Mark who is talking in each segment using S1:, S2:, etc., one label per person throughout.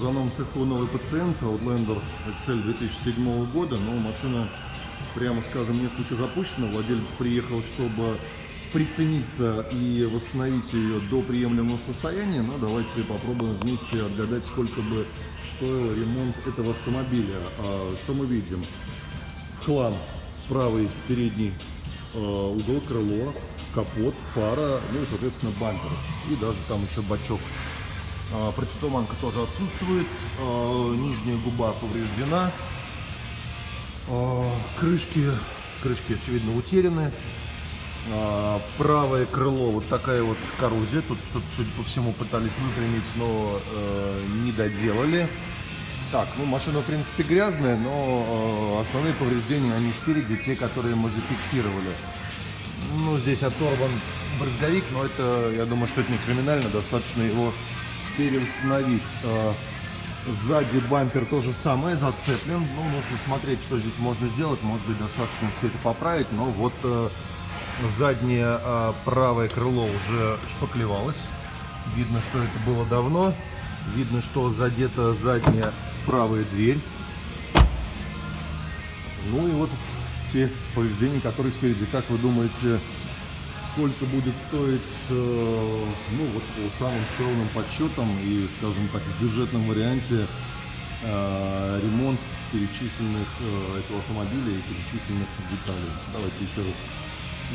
S1: грузовом цеху новый пациент, Outlander XL 2007 года, но машина, прямо скажем, несколько запущена. Владелец приехал, чтобы прицениться и восстановить ее до приемлемого состояния, но давайте попробуем вместе отгадать, сколько бы стоил ремонт этого автомобиля. Что мы видим? В хлам правый передний угол, крыло, капот, фара, ну и, соответственно, бампер. И даже там еще бачок. Противотуманка тоже отсутствует, нижняя губа повреждена, крышки, очевидно, утеряны. Правое крыло, вот такая вот коррозия, тут что-то, судя по всему, пытались выпрямить, но не доделали. Так, ну машина, в принципе, грязная, но основные повреждения, они спереди, те, которые мы зафиксировали. Ну, здесь оторван брызговик, но это, я думаю, что это не криминально, достаточно его переустановить. Сзади бампер то же самое, зацеплен. Ну, нужно смотреть, что здесь можно сделать. Может быть, достаточно все это поправить, но вот заднее правое крыло уже шпаклевалось. Видно, что это было давно. Видно, что задета задняя правая дверь. Ну и вот те повреждения, которые спереди. Как вы думаете, сколько будет стоить, ну вот по самым скромным подсчетам и, скажем так, в бюджетном варианте ремонт перечисленных этого автомобиля и перечисленных деталей? Давайте еще раз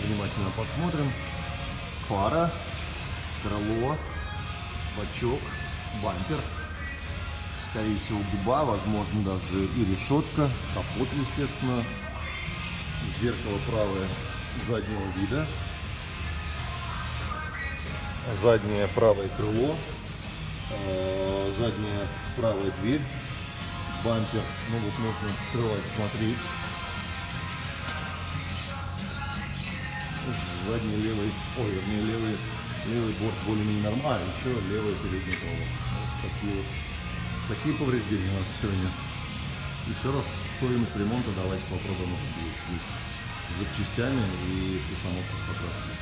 S1: внимательно посмотрим. Фара, крыло, бачок, бампер, скорее всего губа, возможно даже и решетка, капот, естественно, зеркало правое заднего вида, заднее правое крыло, задняя правая дверь, бампер, ну вот можно вскрывать, смотреть. Задний левый, левый борт более-менее нормальный, еще левое переднее крыло. Вот такие повреждения у нас сегодня. Еще раз, стоимость ремонта давайте попробуем определить вместе с запчастями и с установкой с покраской.